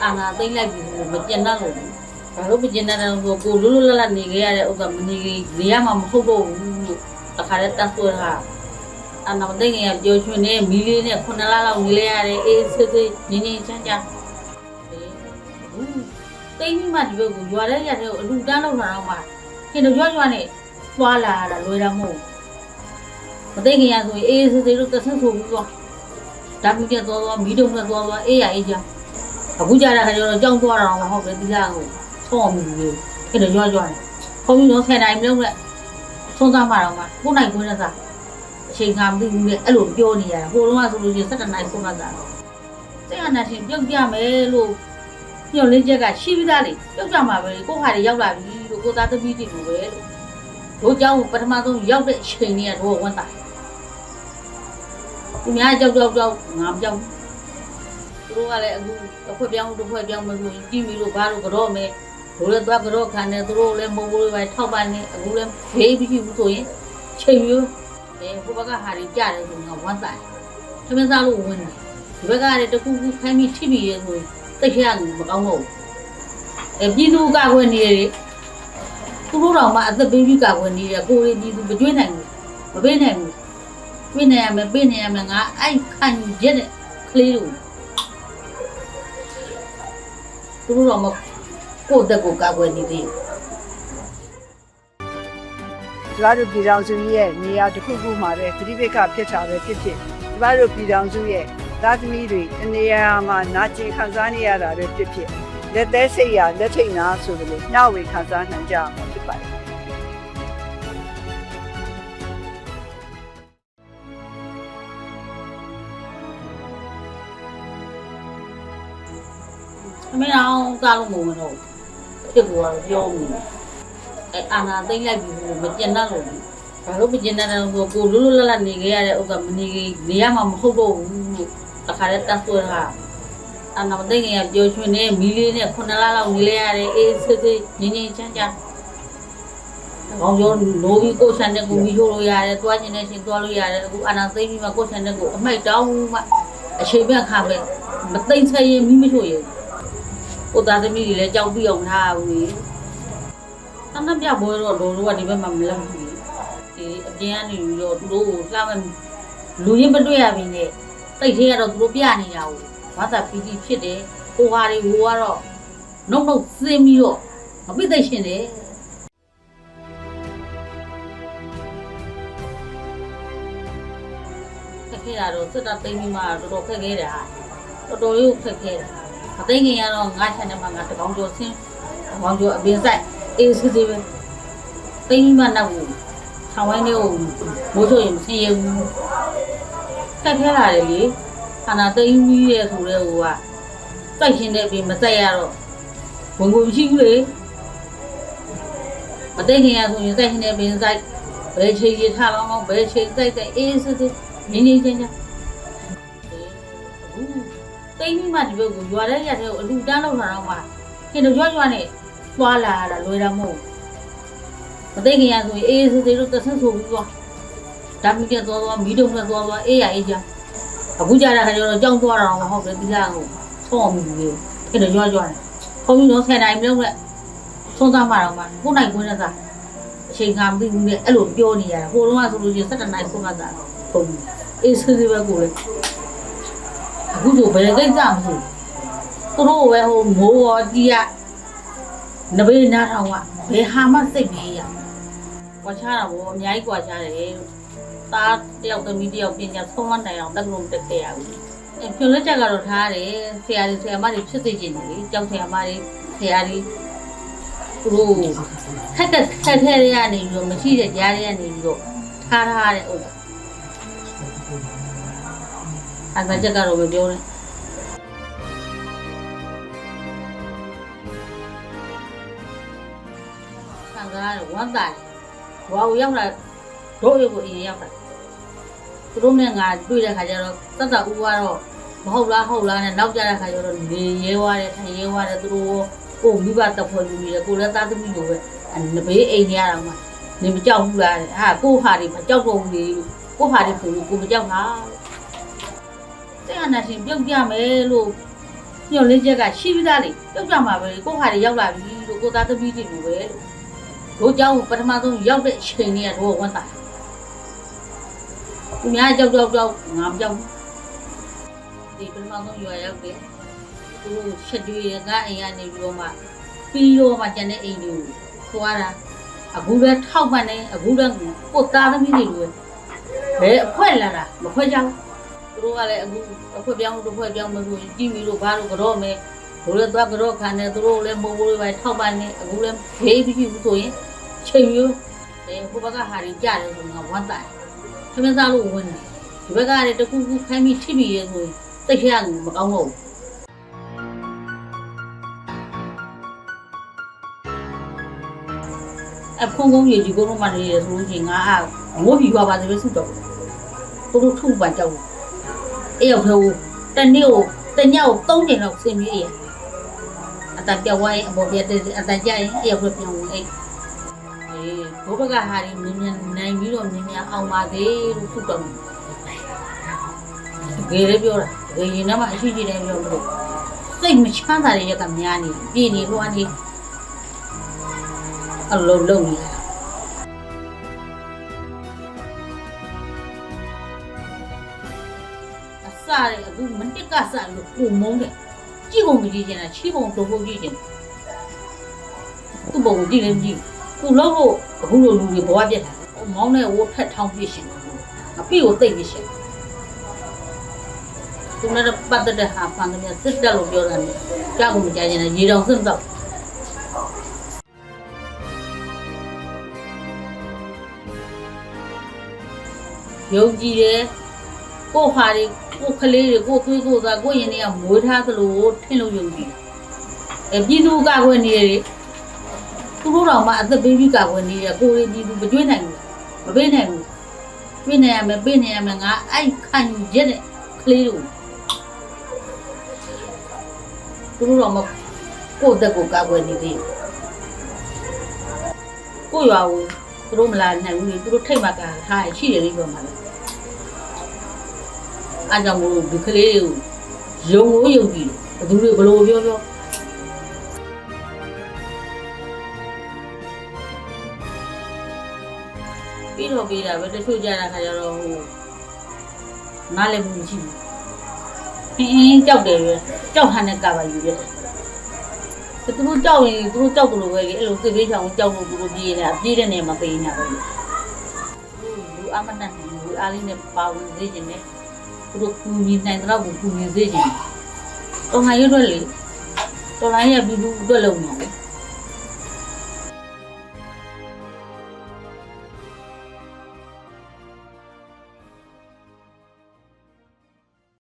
အာနာသိမ့်လိုက်ပြီမကျင်တတ်လို့ဘာလို့မကျင်တတ်တယ်ဆိုကိုလွတ်လွတ်လပ်လပ်နေခဲ့ရတဲ့ဥစ္စာမနေရမှာမဟုတ်တော့ဘူးလို့တခါတည်းတတ်ဆွဲတာအာနာသိမ့်ငယ်ပြောချွင်းနေမီလေးနဲ့9လလောက်နေလဲရတယ်အေးစစ်စစ်ငင်းငင်းချမ်းချမ်းတိတ်ပြီးမှဒီဘက်ကိုရွာတဲ့ရက်တဲ့အလူတန်းလောက်လာတော့မှခင်တို့ရွာနဲ့သွားလာတာလွယ်တာမဟုတ်မသိခင်ရဆိုရင်အေးစစ်စစ်တို့တဆန်းဆိုပြီးသွားဓာတ်ပြည့်သွားမီးတုံးနဲ့သွားအေးရအေးချမ်းအခုကြတဲ့ခါကျတော့ကြောင်းသွားတာတော့ဟုတ်ပဲဒီလားကိုဆောင်းမှုလေးခင်တို့ရွာနေခုံပြီးတော့10နိုင်မလုံးနဲ့ဆုံးသားမှာတော့မှ9နိုင်ခွင်းနဲ့စားအချိန်ကမသိဘူးလေအဲ့လိုပြောနေရတာဟိုတုန်းကဆိုလို့ရှိရင်17နိုင်ဆုံးသားတာစိတ်အနာရှင်ပြုတ်ပြမယ်လို့ညှော်လင်းချက်ကရှိပြီးသားလေပြုတ်ကြမှာပဲကိုခါတွေရောက်လာပြီလို့ကိုသားသမီးတွေလိုပဲလို့တို့เจ้าပထမဆုံးရောက်တဲ့အချိန်ကြီးကတော့ဝန်တာသူများကြောက်ငါကြောက်သူတို့ကလည်းအခုတစ်ဖွဲ့ပြောင်းမလို့ကြည့်ပြီးလို့ဘာလို့ကြော့မယ်တို့လည်းသွားကြော့ခံတယ်သူတို့လည်းမုံဘိုးတွေပဲထောက်ပံ့နေအခုလည်းဘေးပြီးဘူးဆိုရင်ချိန်မျိုးဟိုဘက်ကဟာတွေကြားတယ်ဆိုတော့ဝန်တာသမင်းစားလို့ဝင်တယ်ဒီဘက်ကလည်းတခုခုခိုင်းပြီးထိပြီးရဆိုရင်တိတ်ရမကောင်းတော့ဘူးပြည်သူကကွယ်နေတယ်သူတို့တော့မှအသက်ပေးပြီးကကွယ်နေတယ်ကိုယ်ပြည်သူမကျွေးနိုင်ဘူးမပေးနိုင်ဘူးပေးနေရမယ်ငါအဲ့ခံရက်တဲ့ကလေးတို့သူတို့တော့မကိုယ့်တက်ကိုကကွယ်နေတယ်ကျမတို့ပြည်တော်စုရဲ့နေရာတစ်ခုခုမှာပဲပြိပိကဖြစ်တာပဲဖြစ်ကျမတို့ပြည်တော်စုရဲ့သားသမီးတွေအနေရာမှာနာကျင်ခံစားနေရတာပဲဖြစ်လက်သက်စိတ်ရလက်ထိတ်နာဆိုလို့ညဝေခံစားနိုင်ကြမှာဖြစ်ပါတယ်အမေအောင်စားလို့မဝင်တော့ဖြစ်ပေါ်တော့ပြောနေအာနာသိမ့်လိုက်ပြီမကျင်တတ်လို့ဘာလို့မကျင်တတ်တယ်ဆိုကိုလွတ်လွတ်လပ်လပ်နေခဲ့ရတဲ့ဥစ္စာမနေရမှာမဟုတ်တော့ဘူးလို့တခါတည်းတတ်ဆွဲတာအာနာသိမ့်ငယ်ပြောချွင်းနေမီလေးနဲ့9လလောက်နေလဲရတယ်အေးစစ်စစ်ငင်းငင်းချမ်းချမ်းကောင်းရောလိုပြီးကိုချန်တဲ့ကိုမီချိုးလို့ရတယ်သွားကျင်တဲ့ချင်းသွားလို့ရတယ်အခုအာနာသိမ့်ပြီးမှကိုချန်တဲ့ကိုအမိုက်တောင်းမှအချိန်ပြခါပဲမသိမ့်ဆက်ရင်မီးမချိုးရင်ကိုသားသမီးတွေလည်းကြောက်ပြီးအောင်ထားဘူးတန်းတန်းပြပွဲတော့တို့ကဒီဘက်မှာမလုပ်ဘူးဒီအပြင်ကနေပြီးတော့သူတို့ကိုလှမ်းလူရင်းမတွေ့ရပြီနဲ့တိတ်သေးရတော့သူတို့ပြနေတာကိုဘာသာပီတီဖြစ်တယ်ကိုဟာတွေဟိုကတော့နှုတ်စင်းပြီးတော့မပိသိရှင်တယ်ခက်ခဲတာတော့စစ်တပ်သိမ်းပြီးမှတော်တော်ခက်ခဲတာတော်တော်လေးခက်ခဲတာအသိငင်ရတော့ငါးချန်တဲ့မှာငါတကောင်ကျော်ဆင်းတကောင်ကျော်အပင်ဆိုင်အေးစစ်စစ်ပဲသိမ်းပြီးမှနောက်ကိုဆောင်းဝိုင်းလေးကိုမိုးချိုရင်မဆင်းရဘူးခက်ခဲလာတယ်လေခန္ဓာသိမ်းပြီးရဲ့ဆိုတဲ့ဟိုကစိုက်ရှင်တဲ့အပြင်မစိုက်ရတော့ဝင်ကိုမရှိဘူးလေမသိခင်ရဆိုရင်စိုက်ရှင်တဲ့အပြင်စိုက်ဘယ်ချိန်ရထားတော့ဘယ်ချိန်စိုက်အေးစစ်စစ်ငင်းငင်းချင်းချင်းအခုသိမ်းပြီးမှဒီဘက်ကိုရွာတဲ့ရက်တဲ့အလူတန်းလောက်လာတော့မှခင်တို့ရွာနဲ့သွားလာတာလွယ်တာမဟုတ်မသိခင်ရဆိုရင်အေးစစ်စစ်တို့တဆန်းဆိုပြီးသွားဓာတ်ပြည့်သွားမီးတုံးနဲ့သွားအေးရအေးချမ်းအခုကြတဲ့ခါကျတော့ကြောင်းသွားတာတော့ဟုတ်ပဲဒီလားကိုဆောင်းမှုလေးခင်တို့ရွာနေခုံပြီးတော့10နိုင်မလုံးနဲ့ဆုံးသားမှာတော့မှ9နိုင်ခွင်းနဲ့စားအချိန်ကမသိဘူးလေအဲ့လိုပြောနေရတာဟိုတုန်းကဆိုလို့ရှိရင်17နိုင်ဆုံးသားတာဟုတ်ပြီအေးစစ်စစ်ပဲကိုလေအခုဆိုဘယ်ကိစ္စမဆိုသူတို့ပဲဟိုမိုးရောကြီးရနဘေးနားထောင်ကဘယ်ဟာမှစိတ်မရကွာချတာဗောအများကြီးကွာချတယ်သားတယောက်သမီးတယောက်ပညာဆုံးမနိုင်အောင်တက်လို့တက်ခဲ့ရဘူးဖြိုလက်ချက်ကတော့ထားတယ်ဆရာမတွေဖြစ်သိကျင်တယ်လေကြောက်ဆရာမတွေဆရာတွေသူတို့ခက်ခဲရနေပြီးတော့မရှိတဲ့ကြားရနေပြီးတော့ထားတဲ့ဥစ္စာအဲ့ဒါချက်ကတော့မပြောနဲ့ခံစားရဝမ်းသာဝါကိုရောက်လာတို့ရုပ်ကိုအရင်ရောက်တာသူတို့နဲ့ငါတွေ့တဲ့ခါကျတော့တတ်ဦးကတော့မဟုတ်လားနဲ့နောက်ကြတဲ့ခါကျတော့နေရဲွားတယ်ထိုင်ရဲွားတယ်သူတို့ကိုမိဘတပ်ဖွဲ့လူတွေကိုလည်းသားသမီးလိုပဲနဘေးအိမ်နေရတာမှနေမကြောက်ဘူးလားဟာကိုဟာတွေမကြောက်တော့ဘူးလေကိုဟာတွေဆိုလို့ကိုမကြောက်တာစိတ်အနာရှင်ပြုတ်ပြမယ်လို့ ညှော်လင်းချက်ကရှိပြီးသားလေကြောက်ကြမှာပဲကိုခါတွေရောက်လာပြီလို့ကိုသားသမီးတွေလိုပဲလို့တို့เจ้าပထမဆုံးရောက်တဲ့အချိန်ကြီးကတော့ဝမ်းသာသူများကြောက်ငါမကြောက်ဒီပထမဆုံးရွာရောက်တယ်သူချက်တွေငါအိမ်ကနေပြီးတော့မှပြီးတော့မှကျန်တဲ့အိမ်တွေကိုသွားတာအခုလည်းထောက်ပံ့နေအခုလည်းကိုသားသမီးတွေလိုပဲအခွက်လာတာမခွက်ကြဘူးသူတို့ကလည်းအခုအခွက်ပြောင်းလို့ခွက်ပြောင်းမလို့ကြည့်ပြီးတော့ဘာလို့ကြောမယ်ဘိုးလည်းသွားကြောခံတယ်သူတို့လည်းမိုးဘိုးတွေပဲထောက်ပံ့နေအခုလည်းဘေးပြီးဘူးဆိုရင်ချိန်မျိုးဟိုဘက်ကဟာတွေကြတယ်ဆိုတော့ဝမ်းတိုင်သမင်းသားလို့ဝင်တယ်ဒီဘက်ကလည်းတခုခုခိုင်းပြီးထိပြီးရဲဆိုရင်တိတ်ရမကောင်းတော့ဘူးအဖုံကုန်းရေဒီကုန်းမှနေရဆိုလို့ချင်းငါမိုးပြီးသွားပါစေပဲဆုတော့သူတို့ထုပါကြောက်အဲ့ရောက်တော့တနေ့ကိုတညကို3ချိန်လောက်ဆင်းပြီးအေးအတန်ပြောင်းဝိုင်းအပေါ်ပြတဲ့အတန်ကြရင်အဲ့ရောက်တော့ပြောင်းအေးဘိုးဘကဟာဒီမြင်နိုင်ပြီးတော့မြင်အောင်ပါသေးလို့ဆုတော့ဂေရပြောတာဂေရင်တော့မှအရှိရှိတိုင်းပြောလို့စိတ်မချမ်းသာတဲ့ရက်ကများနေပြည်နေလွှမ်းနေအလုံးလုံးနေအစားရအခုမတက်ကစားလို့ပုံမုန်းတယ်ကြည့်ပုံမကြည့်ချင်တာချီးပုံတော့ဖို့ကြည့်ချင်သူ့ပုံကိုကြည့်လည်းကြည့်သူ့လို့အခုလိုလူတွေဘဝပြက်တာမောင်းနဲ့ဝတ်ဖက်ထောင်းပြရှင်အပြည့်ကိုသိပ်ပြရှင်သူနဲ့ပတ်သက်တဲ့ဟာပန်တယ်စစ်တက်လို့ပြောတာလေကြောက်ကိုမကြချင်တယ်ရေတောင်စွန့်တော့ယုံကြည်တယ်ကိုဟာတွေကိုကလေးတွေကိုသွေးကိုသားကိုရင်တွေကမွေးထားသလိုထင်လို့ယုံကြည်ပြည်သူကကွယ်နေတယ်သူတို့တော့မှအသက်ပေးပြီးကကွယ်နေတယ်ကိုယ်ပြည်သူမကျွေးနိုင်ဘူးမပေးနိုင်ဘူးကျွေးနိုင်ရမယ်ပေးနိုင်ရမယ်ငါအဲ့ခံရက်တဲ့ကလေးတို့သူတို့တော့မကိုယ့်တက်ကိုကကွယ်နေသေးကိုရွာကိုသူတို့မလာနိုင်ဘူးလေသူတို့ထိတ်မှကထားရှိတယ်လေးပြောမှာလေအားကြောင့်မို့ဒီကလေးတွေကိုယုံကြည်ဘယ်သူတွေဘလို့ပြောပြီးတော့ပြီးတာပဲတချို့ကြတာခါကျတော့ဟိုနားလည်းမရှိဘူးအင်းကြောက်တယ်ပဲကြောက်ဟန်နဲ့ကပါယူရတယ်သူတို့ကြောက်ရင်သူတို့ကြောက်တယ်လို့ပဲလေအဲ့လိုသိပေးချောင်းကြောက်လို့သူတို့ပြေးနေတာပြေးတဲ့နေရာမှာသိနေတာပဲလူအမနတ်လူအားလေးနဲ့ပါဝင်စေခြင်းနဲ့သူတို့ကူညီနိုင်တော့ကူညီစေခြင်းတော်ဟန်ရွတ်လေတော်ဟန်ရပြီးလူအတွက်လုံးနေတယ်